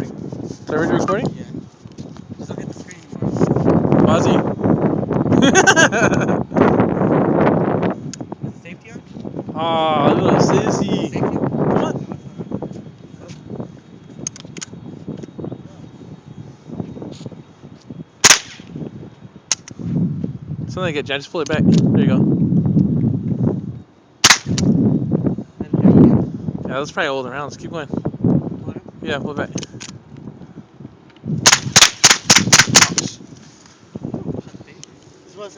recording. Is that already recording? Yeah. Just look at the screen more. Ozzy. Is the safety on? Aw, little sissy. Safety? Come on. Something like it, Jan. Just pull it back. There you go. Yeah, that's probably old around. Let's keep going. Yeah, pull it back. This was